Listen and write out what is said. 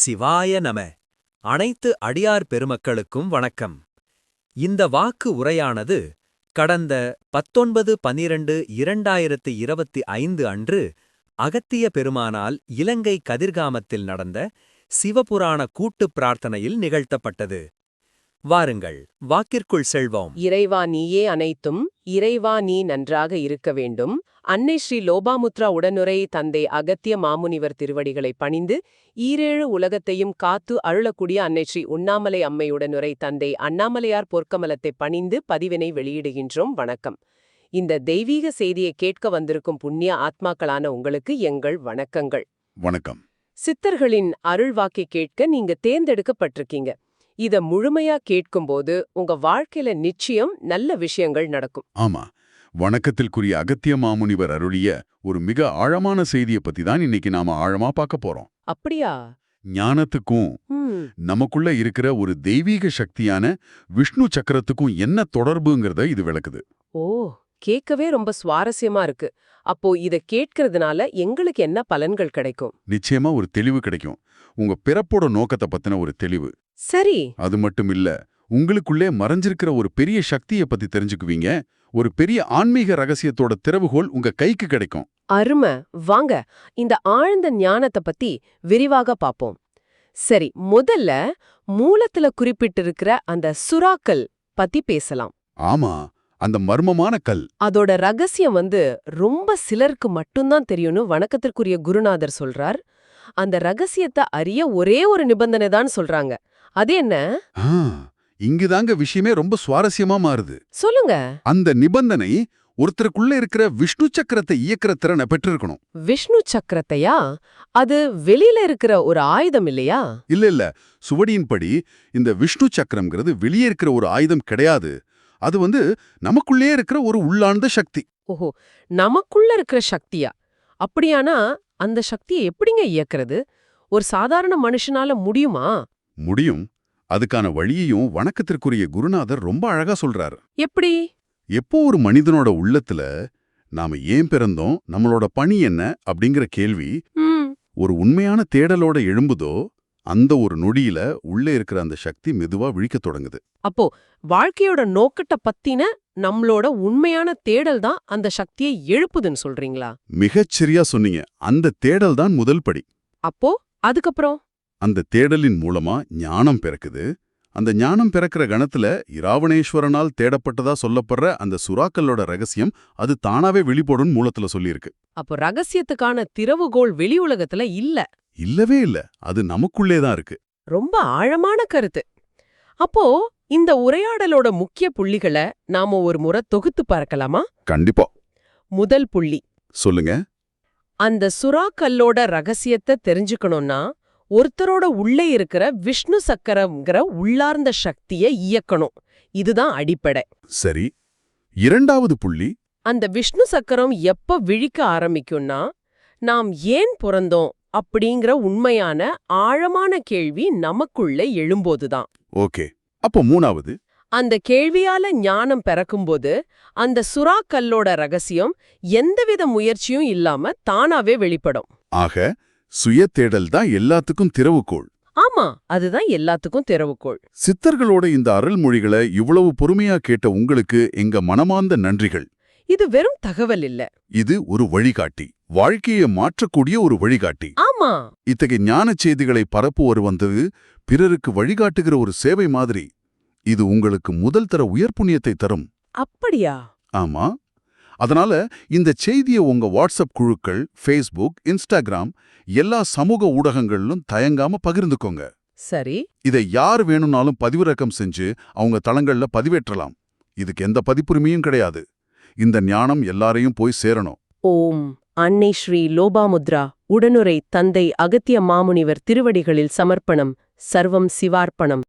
சிவாய நம. அனைத்து அடியார் பெருமக்களுக்கும் வணக்கம். இந்த வாக்கு உரையானது கடந்த 19/12/2025 அன்று அகத்திய பெருமானால் இலங்கை கதிர்காமத்தில் நடந்த சிவபுராண கூட்டுப் பிரார்த்தனையில் நிகழ்த்தப்பட்டது. வாருங்கள், வாக்கிற்குள் செல்வோம். இறைவா நீயே அனைத்தும், இறைவா நீ நன்றாக இருக்க வேண்டும். அன்னை ஸ்ரீ லோபாமுத்ரா உடனுரை தந்தை அகத்திய மாமுனிவர் திருவடிகளை பணிந்து ஈரேழு உலகத்தையும் காத்து அருளக்கூடிய அன்னை ஸ்ரீ உண்ணாமலை அம்மையுடனுரை தந்தை அண்ணாமலையார் பொற்கமலத்தை பணிந்து பதிவினை வெளியிடுகின்றோம். வணக்கம். இந்த தெய்வீக செய்தியை கேட்க வந்திருக்கும் புண்ணிய ஆத்மாக்களான உங்களுக்கு எங்கள் வணக்கங்கள். வணக்கம். சித்தர்களின் அருள்வாக்கை கேட்க நீங்க தேர்ந்தெடுக்கப்பட்டிருக்கீங்க. இத முழுமையா கேட்கும்போது உங்க வாழ்க்கையில நிச்சயம் நல்ல விஷயங்கள் நடக்கும். ஆமா, வணக்கத்திற்குரிய அகத்திய மாமுனிவர் அருளிய ஒரு மிக ஆழமான செய்தியை பத்தி தான் இன்னைக்கு நாம ஆழமா பார்க்க போறோம். அப்படியா? ஞானத்துக்கும் நமக்குள்ள இருக்கிற ஒரு தெய்வீக சக்தியான விஷ்ணு சக்கரத்துக்கும் என்ன தொடர்புங்கிறத இது விளக்குது. ஓ, கேட்கவே ரொம்ப சுவாரஸ்யமா இருக்கு. அப்போ இத கேட்கறதுனால எங்களுக்கு என்ன பலன்கள் கிடைக்கும்? நிச்சயமா ஒரு தெளிவு கிடைக்கும். உங்க பிறப்போட நோக்கத்தை பத்தின ஒரு தெளிவு. சரி. அது மட்டும் இல்ல, உங்களுக்குள்ளே மறைஞ்சிருக்கிற ஒரு பெரிய சக்தியை பத்தி தெரிஞ்சுக்குவீங்க. ஒரு பெரிய ஆன்மீக ரகசியத்தோட திறவுகோல் உங்க கைக்கு கிடைக்கும். அருமை. வாங்க, இந்த ஆழ்ந்த ஞானத்தை பத்தி விரிவாக பாப்போம். சரி, முதல்ல மூலத்துல குறிப்பிட்டிருக்கிற அந்த சுறாக்கள் பத்தி பேசலாம். ஆமா, அந்த மர்மமான கல். அதோட ரகசியம் ரொம்ப சிலருக்கு மட்டும்தான் தெரியும்னு வணக்கத்திற்குரிய குருநாதர் சொல்றார். அந்த ரகசியத்தை அறிய ஒரே ஒரு நிபந்தனை தான் சொல்றாங்க. அது என்ன? இங்குதாங்க விஷயமே ரொம்ப சுவாரஸ்யமா மாறுது. சொல்லுங்க. அந்த நிபந்தனை ஒருத்தருக்குள்ள இருக்கிற விஷ்ணு சக்கரத்தை இயக்கிற திறனை பெற்றிருக்கணும். விஷ்ணு சக்கரத்தையா? அது வெளியில இருக்கிற ஒரு ஆயுதம் இல்லையா? இல்ல, சுவடியின்படி இந்த விஷ்ணு சக்கரம்ங்கிறது வெளியே இருக்கிற ஒரு ஆயுதம் கிடையாது. அது நமக்குள்ளே இருக்கிற ஒரு உள்ளார்ந்த சக்தி. ஓஹோ, நமக்குள்ள இருக்கிற சக்தியா? அப்படியானா அந்த சக்தியை எப்படிங்க இயக்கிறது? ஒரு சாதாரண மனுஷனால முடியுமா? முடியும். அதுக்கான வழியையும் வணக்கத்திற்குரிய குருநாதர் ரொம்ப அழகா சொல்றாரு. எப்படி? எப்போ ஒரு மனிதனோட உள்ளத்துல நாம ஏன் பிறந்தோம், நம்மளோட பணி என்ன அப்படிங்கிற கேள்வி ஒரு உண்மையான தேடலோட எழும்புதோ, அந்த ஒரு நொடியில உள்ளே இருக்கிற அந்த சக்தி மெதுவா விழிக்கத் தொடங்குது. அப்போ வாழ்க்கையோட நோக்கத்தை பத்தின நம்மளோட உண்மையான தேடல் தான் அந்த சக்தியை எழுப்புதுன்னு சொல்றீங்களா? மிகச்சரியா சொன்னீங்க. அந்த தேடல் தான் முதல் படி. அப்போ அதுக்கப்புறம்? அந்த தேடலின் மூலமா ஞானம் பிறக்குது. அந்த ஞானம் பிறக்கிற கணத்துல இராவணேஸ்வரனால் தேடப்பட்டதா சொல்லப்படுற அந்த சுறாக்களோட ரகசியம் அது தானாவே வெளிப்படும் மூலத்துல சொல்லியிருக்கு. அப்போ ரகசியத்துக்கான திறவுகோள் வெளி உலகத்துல இல்ல? இல்லவே இல்ல, அது நமக்குள்ளேதான் இருக்கு. ரொம்ப ஆழமான கருத்து. அப்போ இந்த உரையாடலோட முக்கிய புள்ளிகளை நாம ஒரு முறை தொகுத்து பார்க்கலாமா? கண்டிப்பா. முதல் புள்ளி சொல்லுங்க. அந்த சுறாக்கல்லோட ரகசியத்தை தெரிஞ்சுக்கணும்னா ஒருத்தரோட உள்ளே இருக்கிற விஷ்ணு சக்கரம்ங்கிற உள்ளார்ந்த சக்தியை இயக்கணும். இதுதான் அடிப்படை. சரி. இரண்டாவது புள்ளி, அந்த விஷ்ணு சக்கரம் எப்ப விழிக்க ஆரம்பிக்கும்னா நாம் ஏன் பிறந்தோம் அப்படிங்கிற உண்மையான ஆழமான கேள்வி நமக்குள்ள எழும்போதுதான். ஓகே. அப்போ மூணாவது, அந்த கேள்வியால ஞானம் பிறக்கும்போது அந்த சுறாக்கல்லோட ரகசியம் எந்தவித முயற்சியும் இல்லாம தானாவே வெளிப்படும். ஆக சுய தேடல் தான் எல்லாத்துக்கும் திறவுகோள். ஆமா, அதுதான் எல்லாத்துக்கும் திறவுகோள். சித்தர்களோட இந்த அருள்மொழிகளை இவ்வளவு பொறுமையா கேட்ட உங்களுக்கு எங்க மனமார்ந்த நன்றிகள். இது வெறும் தகவல் இல்ல, இது ஒரு வழிகாட்டி, வாழ்க்கையை மாற்றக்கூடிய ஒரு வழிகாட்டி. ஆமா, இத்தகைய ஞான செய்திகளை பரப்புவர் வந்தது பிறருக்கு வழிகாட்டுகிற ஒரு சேவை மாதிரி. இது உங்களுக்கு முதல் தர உயர் புண்ணியத்தை தரும். அப்படியா? ஆமா. அதனால இந்த செய்தியை உங்க வாட்ஸ்அப் குழுக்கள், ஃபேஸ்புக், இன்ஸ்டாகிராம் எல்லா சமூக ஊடகங்களிலும் தயங்காம பகிர்ந்துக்கோங்க. சரி. இதை யார் வேணும்னாலும் பதிவிறக்கம் செஞ்சு அவங்க தளங்கள்ல பதிவேற்றலாம். இதுக்கு எந்த பதிப்புரிமையும் கிடையாது. இந்த ஞானம் எல்லாரையும் போய் சேரணும். ஓம். அன்னை ஸ்ரீ லோபாமுத்ரா உடனுரை தந்தை அகத்திய மாமுனிவர் திருவடிகளில் சமர்ப்பணம். சர்வம் சிவார்ப்பணம்.